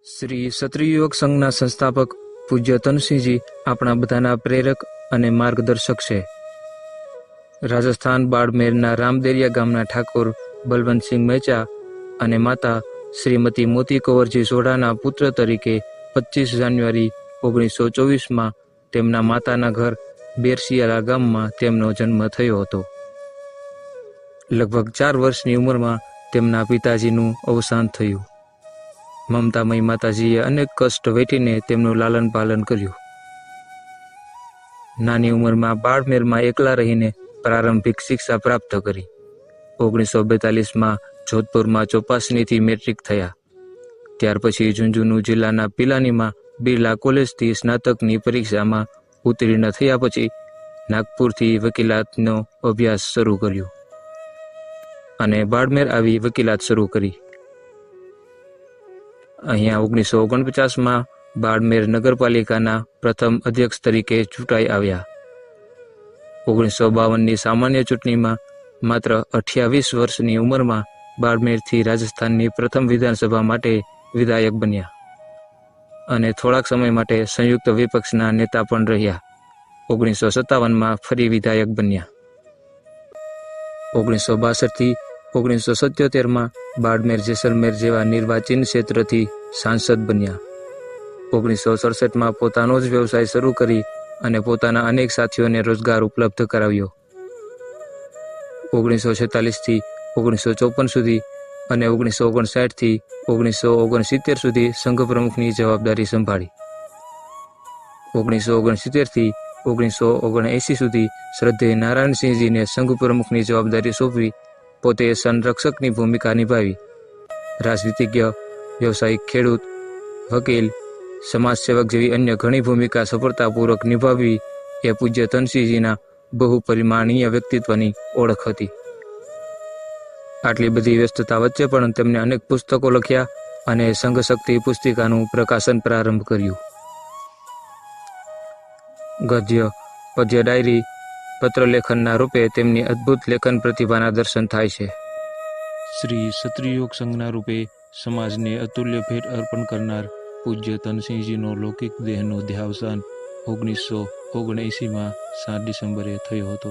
શ્રી ક્ષત્રિય યુવક સંઘના સંસ્થાપક પૂજ્ય તનસિંહજી આપણા બધાના પ્રેરક અને માર્ગદર્શક છે. રાજસ્થાન બાડમેરના રામદેરિયા ગામના ઠાકોર બલવંતસિંહ મેચા અને માતા શ્રીમતી મોતી કુંવરજી સોઢાના પુત્ર તરીકે 25 જાન્યુઆરી 1924માં તેમના માતાના ઘર બેરસિયાલા ગામમાં તેમનો જન્મ થયો હતો. લગભગ 4 વર્ષની ઉંમરમાં તેમના પિતાજીનું અવસાન થયું. મમતામયી માતાજીએ અનેક કષ્ટ વેઠીને તેમનું લાલન પાલન કર્યું. નાની ઉંમરમાં બાડમેરમાં એકલા રહીને પ્રારંભિક શિક્ષા પ્રાપ્ત કરી. 1942માં જોધપુરમાં ચોપાસણીથી મેટ્રિક થયા. ત્યાર પછી ઝુંઝુનુ જિલ્લાના પિલાનીમાં બિરલા કોલેજથી સ્નાતકની પરીક્ષામાં ઉત્તીર્ણ થયા પછી નાગપુરથી વકીલાતનો અભ્યાસ શરૂ કર્યો અને બાડમેર આવી વકીલાત શરૂ કરી. અહીંયા 1949માં બાડમેર નગરપાલિકાના પ્રથમ અધ્યક્ષ તરીકે ચૂંટાઈ આવ્યા. 1952ની સામાન્ય ચૂંટણીમાં માત્ર 28 વર્ષની ઉંમરમાં બાડમેરથી રાજસ્થાનની પ્રથમ વિધાનસભા માટે વિધાયક બન્યા અને થોડાક સમય માટે સંયુક્ત વિપક્ષના નેતા પણ રહ્યા. 1957માં ફરી વિધાયક બન્યા. 1962થી 1977માં બાડમેર જેસલમેર જેવા નિર્વાચીન ક્ષેત્રથી સાંસદ બન્યા. 1967માં પોતાનો જ વ્યવસાય શરૂ કરી અને પોતાના અનેક સાથીઓને રોજગાર ઉપલબ્ધ કરાવ્યો. 1946થી 1954 સુધી અને 1959થી 1969 સુધી સંઘ પ્રમુખની જવાબદારી સંભાળી. 1969થી 1979 સુધી શ્રદ્ધેય નારાયણસિંહજીને સંઘ પ્રમુખની જવાબદારી સોંપવી પોતે સંરક્ષકની ભૂમિકા નિભાવી. રાજનીતિજ્ઞ, વ્યવસાયિક, ખેડૂત, વકીલ, સમાજસેવક જેવી અન્ય ઘણી ભૂમિકા સફળતાપૂર્વક નિભાવવી એ પૂજ્ય તનસિંહજીના બહુપરિમાણીય વ્યક્તિત્વની ઓળખ હતી. આટલી બધી વ્યસ્તતા વચ્ચે પણ તેમણે અનેક પુસ્તકો લખ્યા અને સંઘશક્તિ પુસ્તિકાનું પ્રકાશન પ્રારંભ કર્યું. ગદ્ય, પદ્ય, ડાયરી, પત્રલેખનના રૂપે તેમની અદ્ભુત લેખન પ્રતિભાના દર્શન થાય છે. શ્રી ક્ષત્રિય યુવક સંઘના રૂપે સમાજને અતુલ્ય ભેટ અર્પણ કરનાર પૂજ્ય તનસિંહજીનો લૌકિક દેહનો દેહાવસાન 1979માં 7 ડિસેમ્બરે થયો હતો.